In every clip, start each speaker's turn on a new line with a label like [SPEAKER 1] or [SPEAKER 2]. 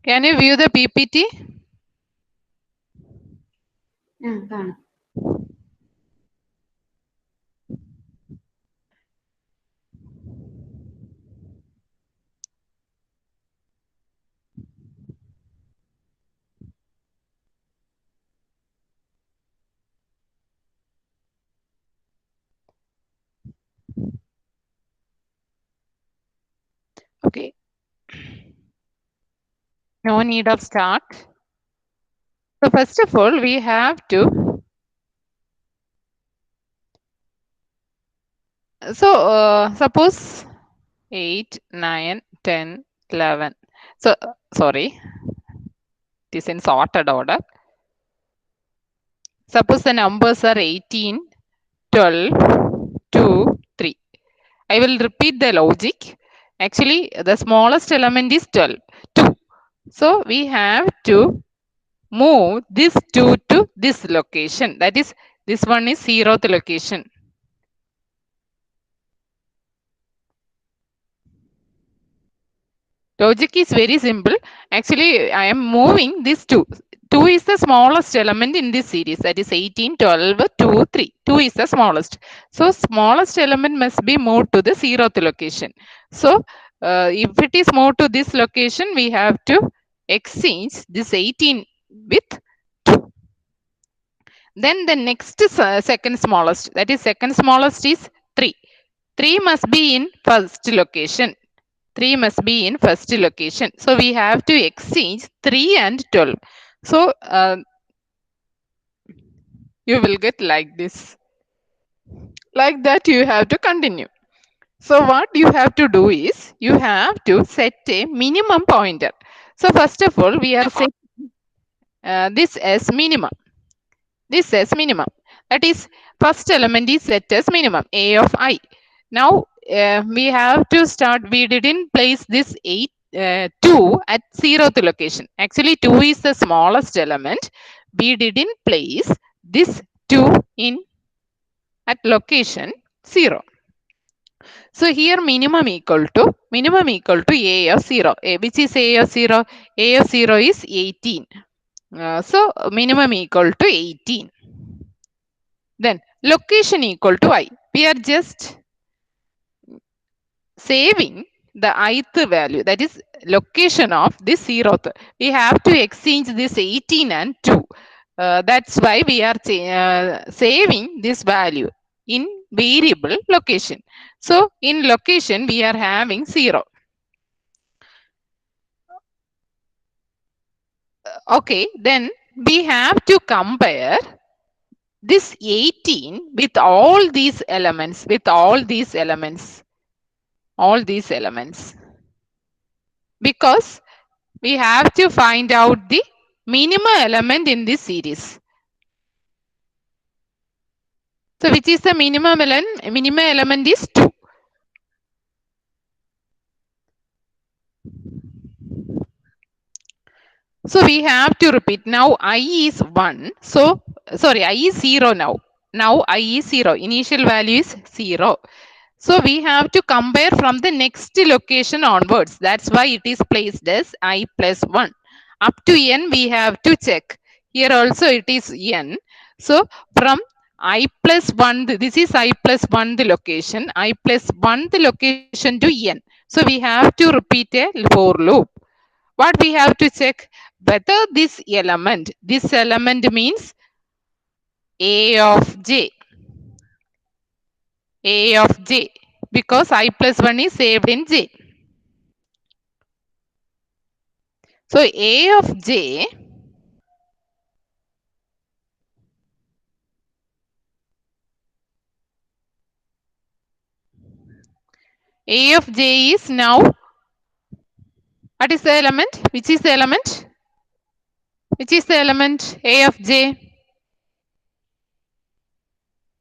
[SPEAKER 1] Can you view the PPT?
[SPEAKER 2] കാണാം.
[SPEAKER 1] Okay. No need of start. So first of all, we have to. So suppose 8, 9, 10, 11. So sorry, it is in sorted order. Suppose the numbers are 18, 12, 2, 3. I will repeat the logic. Actually, the smallest element is 12, 2. So we have to move this 2 to this location. That is, this one is 0th location. Logic is very simple. Actually, I am moving this 2. 2 is the smallest element in this series. That is 18, 12, 2, 3. 2 is the smallest. So, smallest element must be moved to the 0th location. So, if it is moved to this location, we have to exchange this 18 with 2. Then the next second smallest, that is second smallest is 3. 3 must be in first location. 3 must be in first location. So we have to exchange 3 and 12. So you will get like this. Like that you have to continue. So what you have to do is you have to set a minimum pointer. So first of all, we are setting this as minimum. This as minimum. That is, first element is set as minimum, a of I. Now we have to start. We didn't place this 2 at 0th location. Actually, 2 is the smallest element. We didn't place this 2 in at location 0. So here minimum equal to a of 0. Which is a of 0? A of 0 is 18. So minimum equal to 18. Then location equal to I. We are just saving the ith value, that is location of this 0th. We have to exchange this 18 and 2. That's why we are saving this value in variable location. So in location we are having 0. Okay, then we have to compare this 18 with all these elements, because we have to find out the minimum element in this series. So which is the minimum element? Minimum element is 2. So we have to repeat. Now I is 1. So sorry, I is 0 now. Now I is 0. Initial value is 0. So we have to compare from the next location onwards. That's why it is placed as I plus 1. Up to n we have to check. Here also it is n. So from I plus 1, this is I plus 1 the location. I plus 1 the location to n. So we have to repeat a for loop. What we have to check? Whether this element means a of j. A of j, because I plus 1 is saved in j. So a of j is now, what is the element? Which is the element? Which is the element? A of j.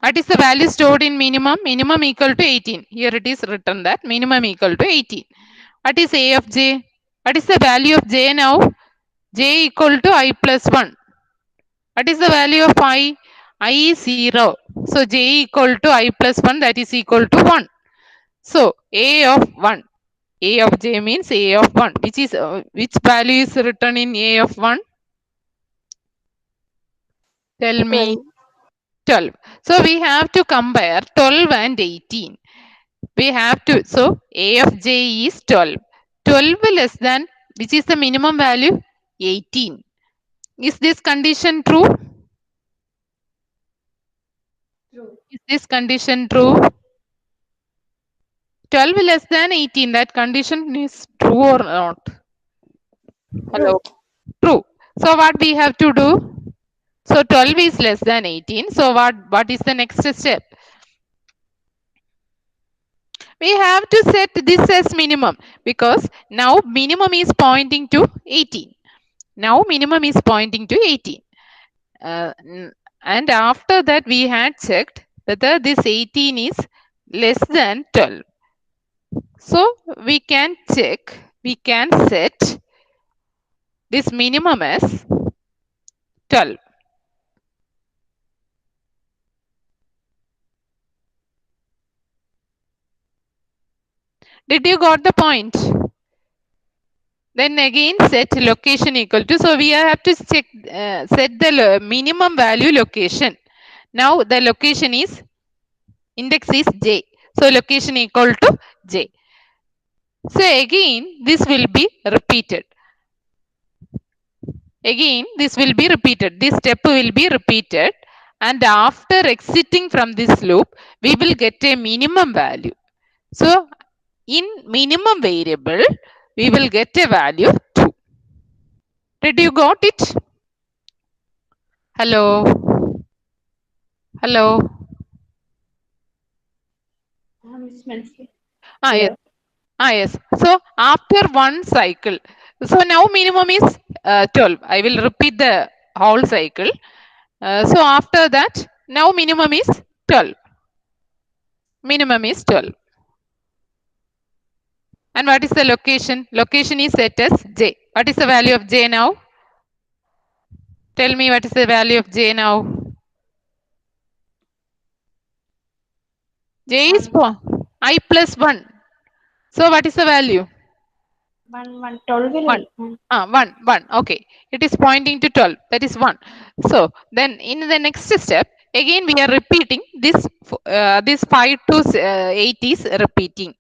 [SPEAKER 1] What is the value stored in minimum? Minimum equal to 18. Here it is written that minimum equal to 18. What is a of j? What is the value of j now? J equal to I plus 1. What is the value of I? I is 0. So j equal to I plus 1, that is equal to 1. So a of 1. A of j means A of 1, which value is written in A of 1? Tell me.
[SPEAKER 2] 12.
[SPEAKER 1] 12. So we have to compare 12 and 18. We have to, so A of j is 12. 12 less than, which is the minimum value? 18. Is this condition true?
[SPEAKER 2] True.
[SPEAKER 1] Is this condition true? 12 less than 18, that condition is true or not? Hello.
[SPEAKER 2] True.
[SPEAKER 1] True. So what we have to do? So 12 is less than 18. So what is the next step? We have to set this as minimum, because now minimum is pointing to 18. Now minimum is pointing to 18. Uh, and after that we had checked whether this 18 is less than 12. So we can set this minimum as 12. Did you got the point? Then again set location equal to, so we have to check set the minimum value location. Now the location is, index is j, so location equal to j. So again this will be repeated. Again this will be repeated. This step will be repeated, and after exiting from this loop we will get a minimum value. So in minimum variable we will get a value 2. Did you got it? Hello. Hello.
[SPEAKER 2] Miss Mensley.
[SPEAKER 1] Ah, yes.
[SPEAKER 2] Hello.
[SPEAKER 1] Ah, yes. So after one cycle, so now minimum is 12. I will repeat the whole cycle. So after that, now minimum is 12. Minimum is 12. And what is the location? Location is set as j. What is the value of j now? Tell me what is the value of j now? J is
[SPEAKER 2] 1.
[SPEAKER 1] I plus 1. So what is the value?
[SPEAKER 2] 1. 1. 12
[SPEAKER 1] 1.
[SPEAKER 2] will. 1.
[SPEAKER 1] 1. Okay. It is pointing to 12. That is 1. So then in the next step, again we are repeating this, this 5 to 8 is repeating.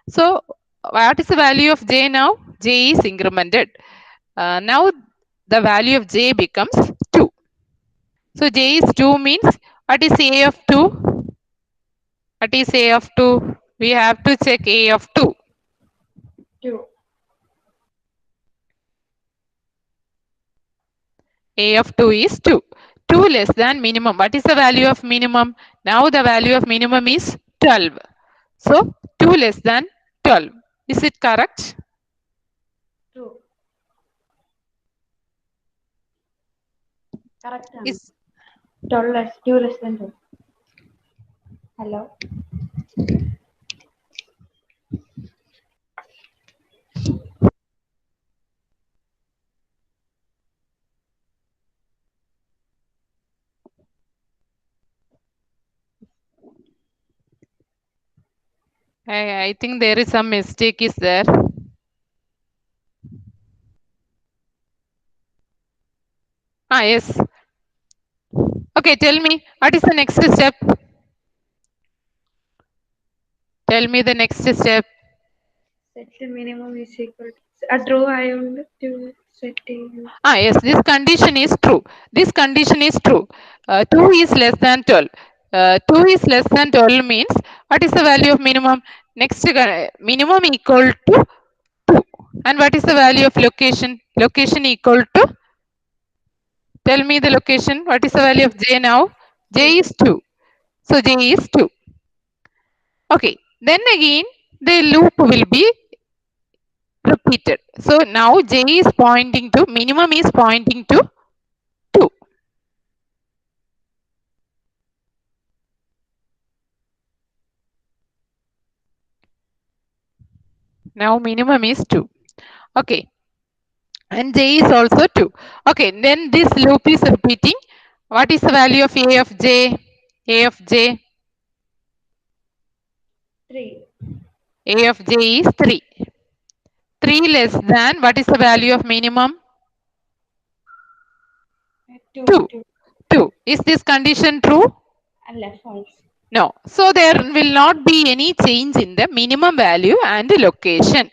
[SPEAKER 1] So what is the value of j now? J is incremented. Now the value of j becomes 2. So j is 2 means, what is a of 2? What is a of 2? We have to check a of 2.
[SPEAKER 2] 2.
[SPEAKER 1] A of 2 is 2. 2 less than minimum. What is the value of minimum? Now the value of minimum is 12. So 2 less than 12. Is it correct?
[SPEAKER 2] True. Correct.
[SPEAKER 1] Is
[SPEAKER 2] 12 less. 2 less than 12. Hello.
[SPEAKER 1] I think there is some mistake is there. Ah, yes. Okay, tell me what is the next step? Tell me the next step.
[SPEAKER 2] Set the minimum is equal to. True. I want to set the.
[SPEAKER 1] Ah, yes, this condition is true. This condition is true. 2 is less than 12. 2 is less than 12 means, what is the value of minimum? Next, minimum equal to 2. And what is the value of location? Location equal to, tell me the location. What is the value of j now? J
[SPEAKER 2] 2.
[SPEAKER 1] is 2. So j is 2. Okay. Then again, the loop will be repeated. So now j is pointing to, minimum is pointing to 2. Now minimum is 2. Okay. And j is also 2. Okay. Then this loop is repeating. What is the value of a of j? A of j?
[SPEAKER 2] 3.
[SPEAKER 1] A of j is 3. 3 less than, what is the value of minimum?
[SPEAKER 2] Two,
[SPEAKER 1] 2.
[SPEAKER 2] two.
[SPEAKER 1] 2. Is this condition true?
[SPEAKER 2] Left false.
[SPEAKER 1] No. So there will not be any change in the minimum value and location.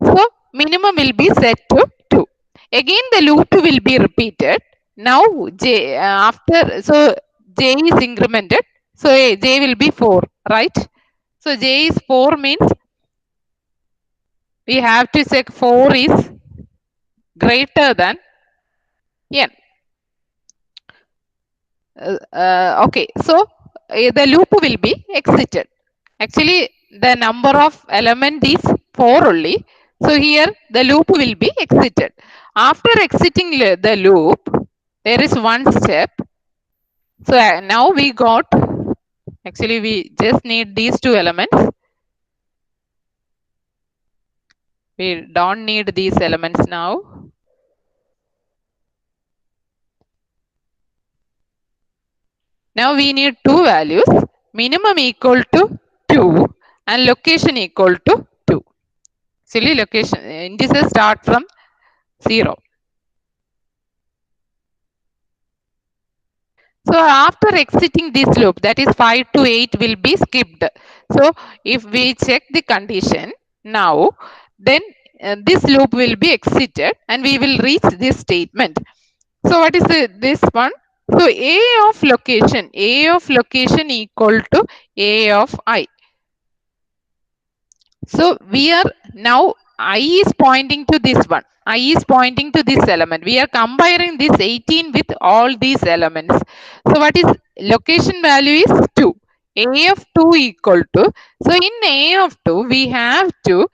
[SPEAKER 1] So minimum will be set to 2. Again the loop will be repeated. Now j after, so j is incremented. So j will be 4, right? So j is 4 means we have to check 4 is greater than n. Okay, so the loop will be exited. Actually the number of element is 4 only. So here the loop will be exited. After exiting the loop, there is one step. So now we got, actually we just need these two elements. We don't need these elements now. Now we need two values, minimum equal to 2 and location equal to 2. Actually location indices start from 0. So after exiting this loop, that is 5 to 8 will be skipped. So if we check the condition now, then this loop will be exited and we will reach this statement. So what is this one? So A of location equal to A of I. So we are now, I is pointing to this one. I is pointing to this element. We are comparing this 18 with all these elements. So what is location value is 2. A of 2 equal to, so in A of 2, we have to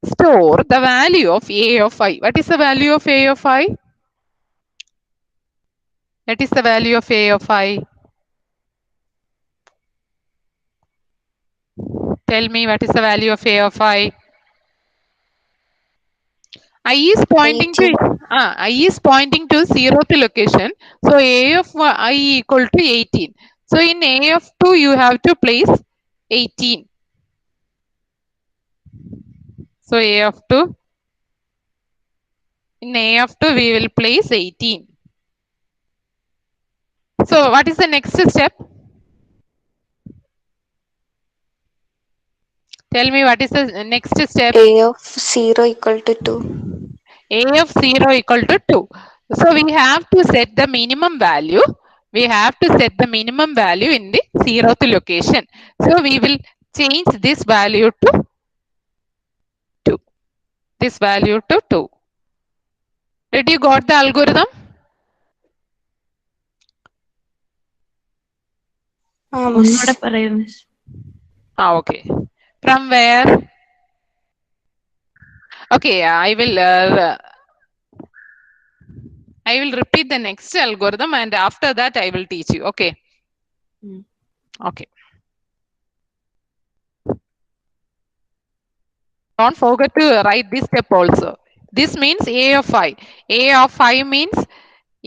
[SPEAKER 1] store the value of A of I. What is the value of A of I? That is the value of A of I. Tell me what is the value of A of I. I is pointing to
[SPEAKER 3] 18.
[SPEAKER 1] I is pointing to 0th location. So A of I equal to 18. So in A of 2 you have to place 18. So A of 2, in A of 2 we will place 18. So what is the next step? Tell me what is the next step?
[SPEAKER 3] A of 0 equal to 2.
[SPEAKER 1] A of 0 equal to 2. So we have to set the minimum value. We have to set the minimum value in the 0th location. So we will change this value to 2. This value to 2. Did you got the algorithm?
[SPEAKER 3] Miss.
[SPEAKER 2] ഒന്നുകൂടെ പറയൂ miss.
[SPEAKER 1] Okay. From where? Okay, I will repeat the next algorithm and after that I will teach you. Okay. Okay. Don't forget to write this step also. This means A of I. A of I means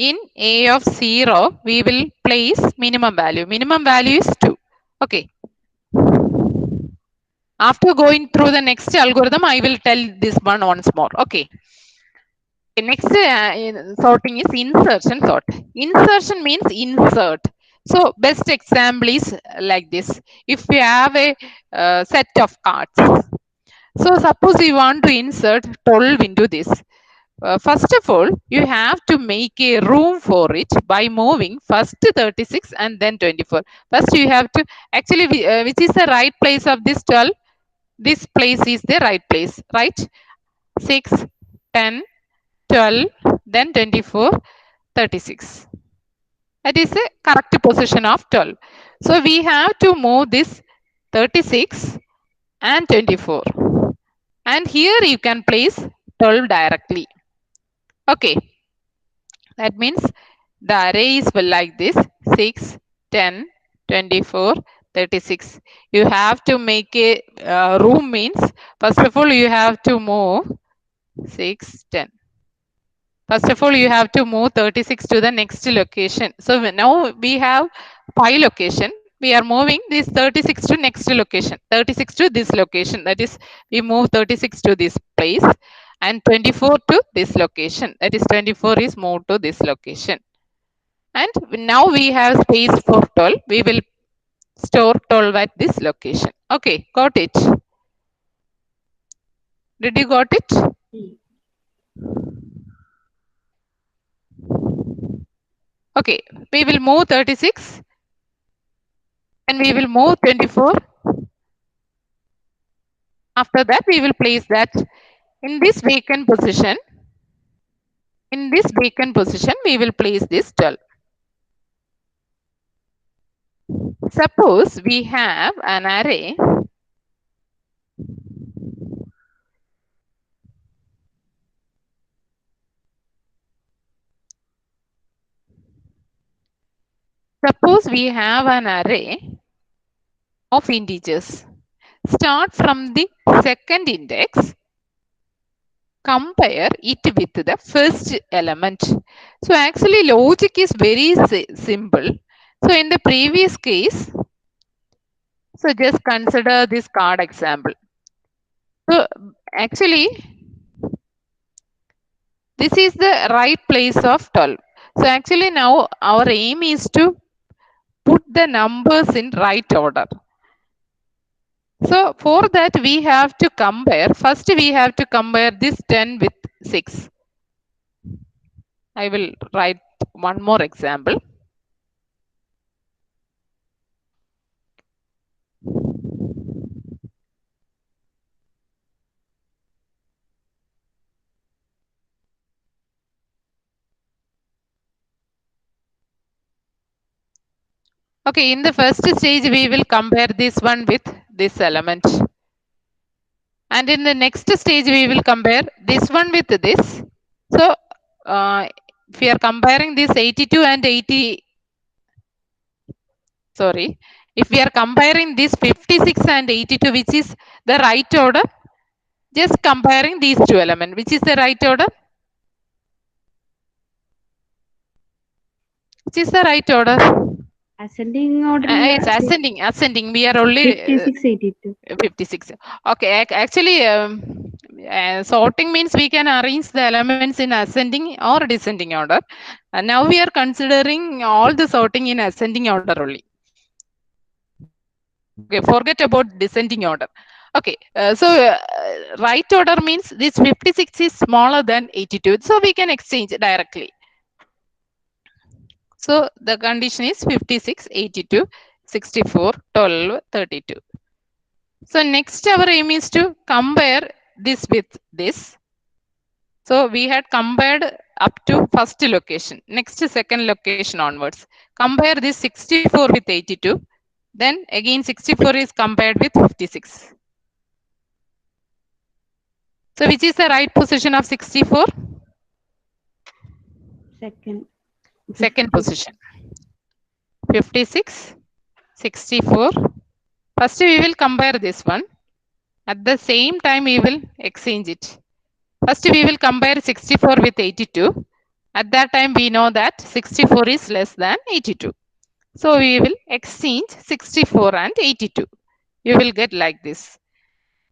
[SPEAKER 1] in A of 0 we will place minimum value. Minimum value is 2. Okay. After going through the next algorithm, I will tell this one once more. Okay. Next sorting is insertion sort. Insertion means insert. So best example is like this. If we have a set of cards. So suppose you want to insert 12 into this. First of all, you have to make a room for it by moving first 36 and then 24. First you have to, actually which is the right place of this 12? This place is the right place, right? 6, 10, 12, then 24, 36. That is the correct position of 12. So we have to move this 36 and 24. And here you can place 12 directly. Okay. That means the array is like this: 6, 10, 24, 36. You have to make a room means, first of all, you have to move 6, 10. First of all, you have to move 36 to the next location. So now we have 5 location. we are moving this 36 to next location, 36 to this location. That is, we move 36 to this place and 24 to this location. That is, 24 is moved to this location. And now we have space for 12. We will store 12 at this location. Okay, got it. Did you got it? Okay, we will move 36 and we will move 24. After that, we will place that in this vacant position. In this vacant position, we will place this 12. Suppose we have an array. Suppose we have an array of integers. Start from the second index, compare it with the first element. So actually logic is very simple. So in the previous case, so just consider this card example. So actually this is the right place of 12. So actually now our aim is to put the numbers in right order. So for that we have to compare, first we have to compare this 10 with 6. I will write one more example. Okay, in the first stage we will compare this one with this element. And in the next stage we will compare this one with this. So if we are comparing this 82 and 80, sorry, if we are comparing this 56 and 82, which is the right order, just comparing these two elements, which is the right order? Which is the right order?
[SPEAKER 2] Ascending order
[SPEAKER 1] It's ascending. We are only
[SPEAKER 2] 56, 82.
[SPEAKER 1] 56. Okay, actually, sorting means we can arrange the elements in ascending or descending order. And now we are considering all the sorting in ascending order only. Okay, forget about descending order. Okay, right order means this 56 is smaller than 82. So we can exchange directly. So the condition is 56, 82, 64, 12, 32. So next our aim is to compare this with this. So we had compared up to first location, next second location onwards. Compare this 64 with 82. Then again 64 is compared with 56. So which is the right position of 64?
[SPEAKER 2] Second.
[SPEAKER 1] Second position. 56, 64. First we will compare this one. At the same time we will exchange it. First we will compare 64 with 82. At that time we know that 64 is less than 82. So we will exchange 64 and 82. You will get like this.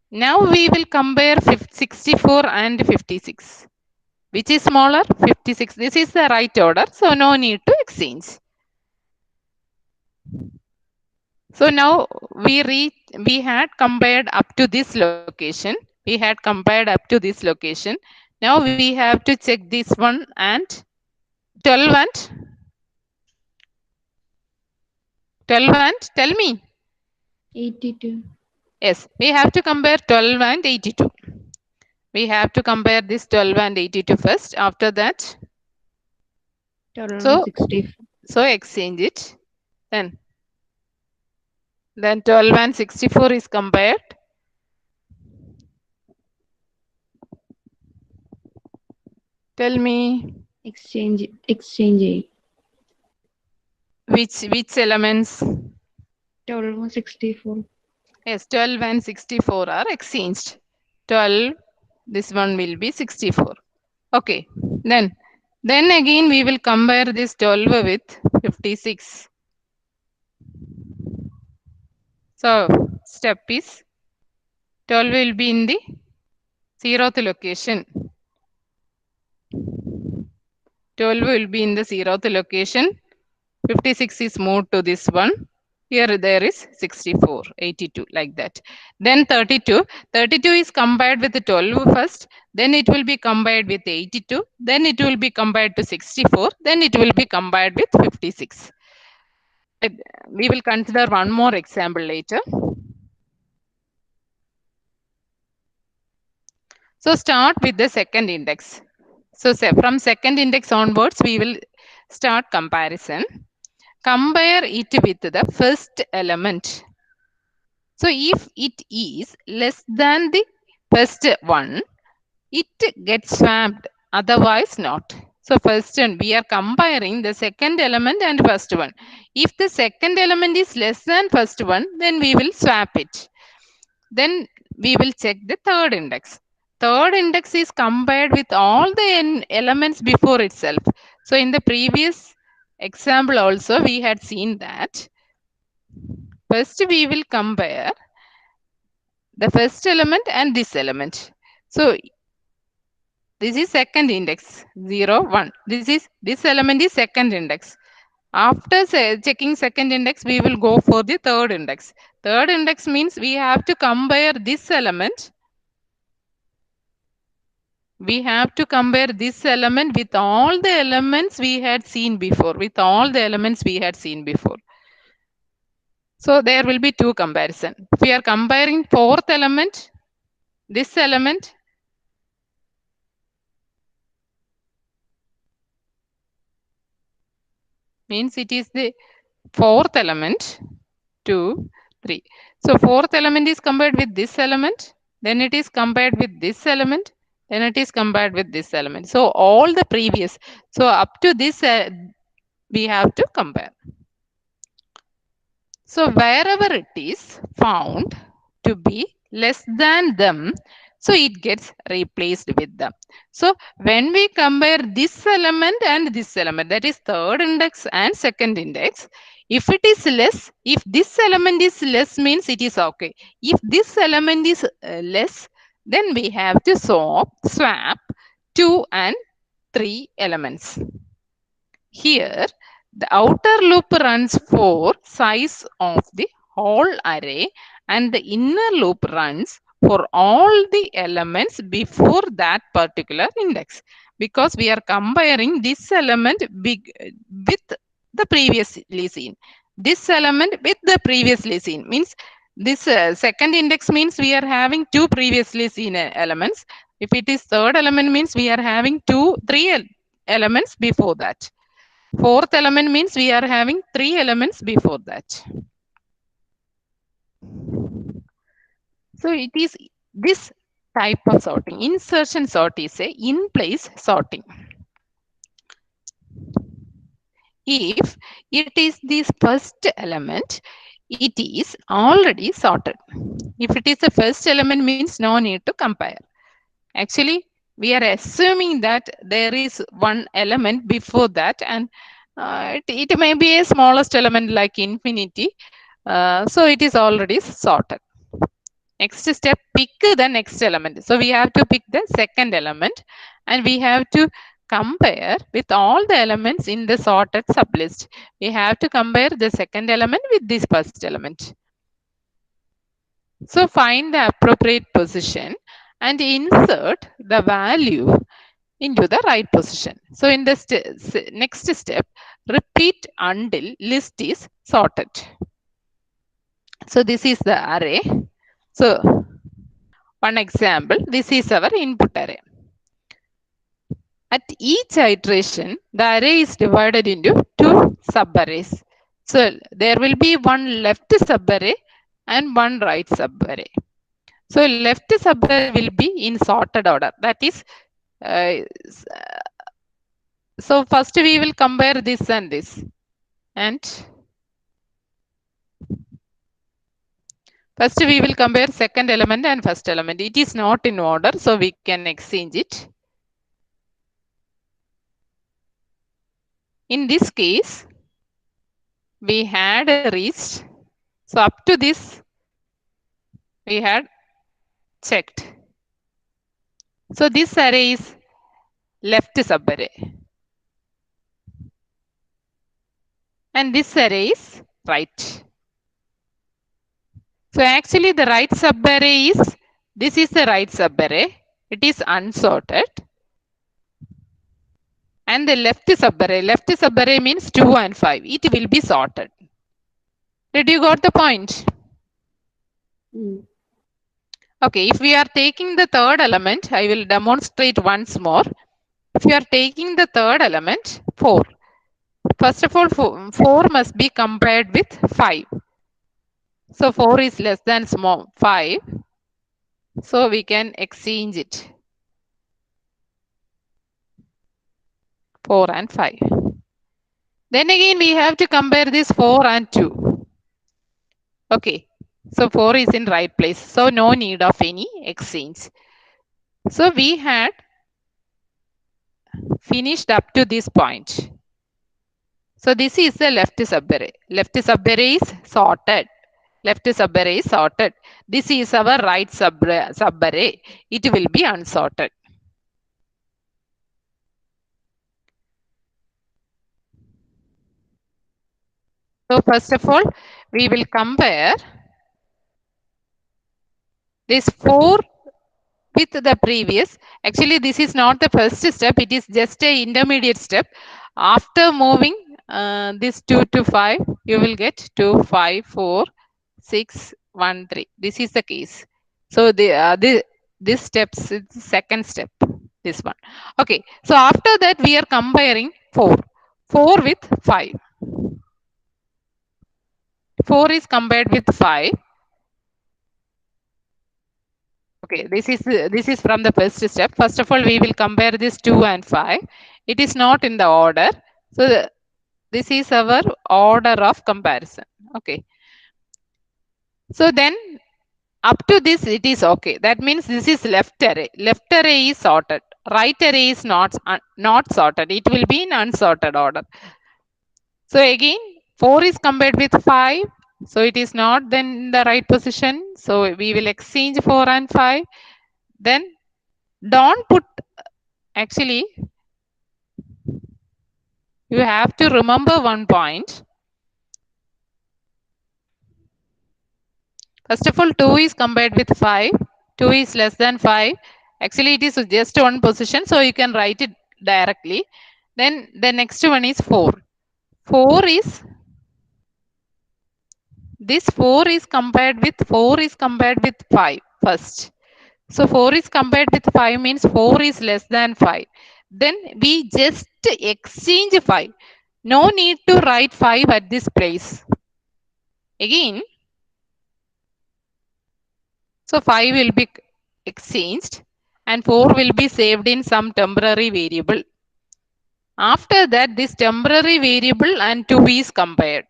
[SPEAKER 1] Now we will compare 64 and 56. Which is smaller? 56. This is the right order. So no need to exchange. So now we had compared up to this location. We had compared up to this location. Now we have to check this one and 12 and 12 and tell me.
[SPEAKER 2] 82.
[SPEAKER 1] Yes, we have to compare 12 and 82. We have to compare this 12 and 82 first. After that,
[SPEAKER 2] 12,
[SPEAKER 1] so
[SPEAKER 2] 64.
[SPEAKER 1] so exchange it. Then 12 and 64 is compared. Tell me
[SPEAKER 2] Exchange 8.
[SPEAKER 1] which elements?
[SPEAKER 2] 12, 64.
[SPEAKER 1] Yes, 12 and 64 are exchanged. 12, this one will be 64. Okay, then again we will compare this 12 with 56. So step is 12 will be in the 0th location. 12 will be in the 0th location. 56 is moved to this one. Here there is 64, 82 like that. Then 32. 32 is combined with the 12 first. Then it will be combined with 82. Then it will be combined to 64. Then it will be combined with 56. We will consider one more example later. So start with the second index. So from second index onwards, we will start comparison. Compare it with the first element. So if it is less than the first one, it gets swapped, otherwise not. So first one, we are comparing the second element and first one. If the second element is less than first one, then we will swap it. Then we will check the third index. Third index is compared with all the elements before itself. So in the previous example also, we had seen that first we will compare the first element and this element. So this is second index 0, 1. This element is second index. After checking second index, we will go for the third index. Third index means we have to compare this element. We have to compare this element with all the elements we had seen before. With all the elements we had seen before. So there will be two comparison. If we are comparing fourth element, this element, means it is the fourth element, 2, 3. So fourth element is compared with this element, then it is compared with this element, then it is compared with this element. So all the previous, so up to this we have to compare. So wherever it is found to be less than them, so it gets replaced with them. So when we compare this element and this element, that is third index and second index, if it is less, if this element is less means it is okay. If this element is less, then we have to swap 2 and 3 elements. Here, the outer loop runs for size of the whole array and the inner loop runs for all the elements before that particular index, because we are comparing this element with the previously seen. This element with the previously seen means this second index means we are having two previously seen elements. If it is third element means we are having three elements before that. Fourth element means we are having three elements before that. So it is this type of sorting. Insertion sort is a in-place sorting. If it is this first element, it is already sorted. If it is the first element means no need to compare. Actually, we are assuming that there is one element before that, and it may be a smallest element like infinity. So it is already sorted. Next step, pick the next element. So we have to pick the second element and we have to compare with all the elements in the sorted sublist. We have to compare the second element with this first element. So find the appropriate position and insert the value into the right position. So in the next step, repeat until list is sorted. So this is the array. So one example, this is our input array. At each iteration, the array is divided into two subarrays. So there will be one left subarray and one right subarray. So left subarray will be in sorted order. That is, so first we will compare this and this. And first we will compare second element and first element. It is not in order, so we can exchange it. In this case, we had reached, so up to this We had checked. So this array is left subarray and this array is right. So actually the right subarray is, this is the right subarray. It is unsorted. And the left subarray means 2 and 5. It will be sorted. Did you got the point?
[SPEAKER 2] Mm.
[SPEAKER 1] Okay, if we are taking the third element, I will demonstrate once more. If you are taking the third element, 4. First of all, 4 must be compared with 5. So 4 is less than small 5. So we can exchange it. 4 and 5. Then again we have to compare this 4 and 2. Okay. So 4 is in right place. So no need of any exchange. So we had finished up to this point. So this is the left subarray. Left subarray is sorted. Left subarray is sorted. This is our right subarray. It will be unsorted. So first of all, we will compare this 4 with the previous. Actually, this is not the first step. It is just a intermediate step. After moving this 2 to 5, you will get 2, 5, 4, 6, 1, 3. This is the case. So this steps is the second step. This one. Okay. So after that, we are comparing 4. 4 with 5. 4 is compared with 5. Okay, this is from the first step. First of all, we will compare this 2 and 5. It is not in the order. So this is our order of comparison. Okay. So then up to this it is okay. That means this is left array. Left array is sorted. Right array is not sorted. It will be in unsorted order. So again 4 is compared with 5. So it is not then in the right position. So we will exchange 4 and 5. Then don't put, actually you have to remember one point. First of all, 2 is compared with 5. 2 is less than 5. Actually, it is just one position, so you can write it directly. Then the next one is 4. 4 is, this 4 is compared with 5 first. So 4 is compared with 5 means 4 is less than 5. Then we just exchange 5. No need to write 5 at this place. Again, so 5 will be exchanged and 4 will be saved in some temporary variable. After that, this temporary variable and 2 is compared.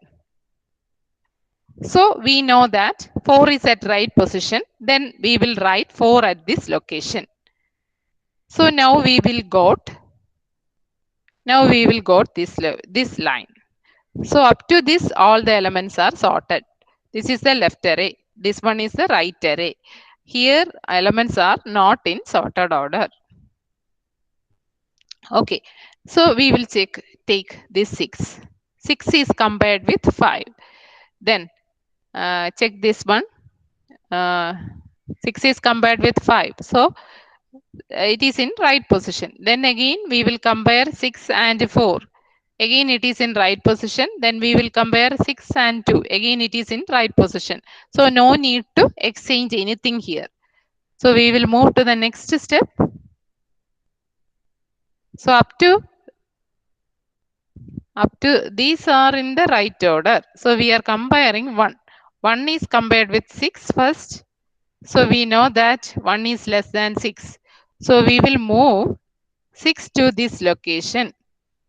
[SPEAKER 1] So we know that 4 is at right position. Then we will write 4 at this location. So now we will got this line. So up to this, all the elements are sorted. This is the left array. This one is the right array. Here elements are not in sorted order. Okay, so we will take this 6. 6 is compared with 5. Then check this one. Uh, 6 is compared with 5. So it is in right position. Then again we will compare 6 and 4. Again it is in right position. Then we will compare 6 and 2. Again it is in right position. So no need to exchange anything here. So we will move to the next step. So up to these are in the right order. So we are comparing 1. 1 is compared with 6 first. So we know that 1 is less than 6. So we will move 6 to this location.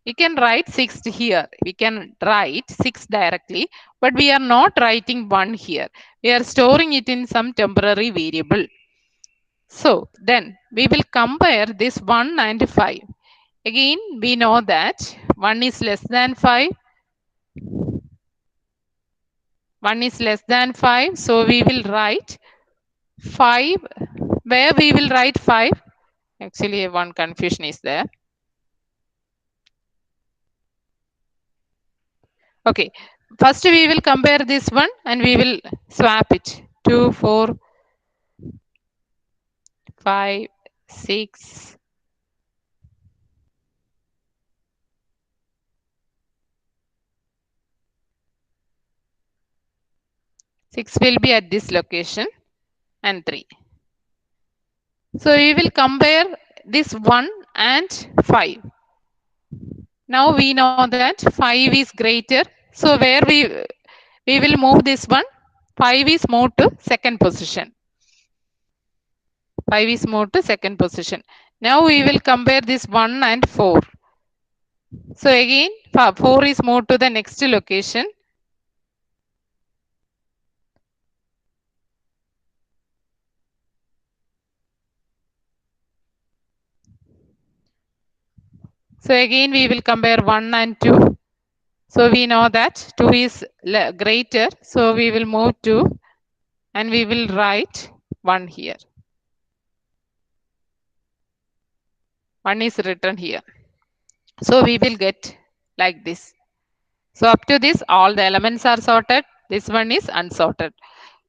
[SPEAKER 1] You can write 6 here. We can write 6 directly, but we are not writing 1 here. We are storing it in some temporary variable. So then we will compare this 1 and 5. Again, we know that 1 is less than 5. 1 is less than 5. So we will write 5, where we will write 5. Actually, one confusion is there. Okay, first we will compare this one and we will swap it. 2, 4, 5, 6. 6 will be at this location and 3. So we will compare this 1 and 5. Now we know that 5 is greater. So where we will move this one. 5 is moved to second position. 5 is moved to second position. Now we will compare this 1 and 4. So again 4 is moved to the next location. So again we will compare 1 and 2. So we know that 2 is greater. So we will move 2 and we will write 1 here. 1 is written here. So we will get like this. So up to this, all the elements are sorted. This one is unsorted.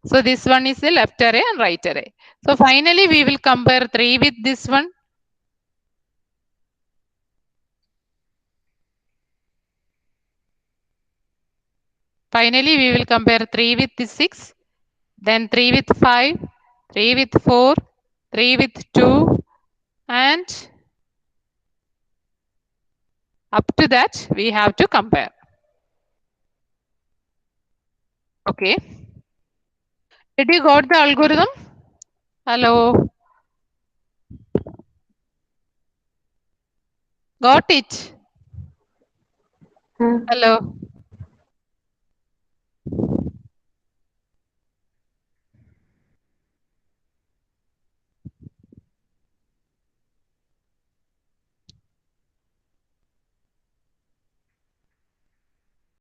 [SPEAKER 1] So this one is the left array and right array. So finally, we will compare 3 with this one. Finally, we will compare 3 with the 6, then 3 with 5, 3 with 4, 3 with 2, and up to that, we have to compare. Okay. Did you got the algorithm? Hello. Got it?
[SPEAKER 3] Hmm.
[SPEAKER 1] Hello.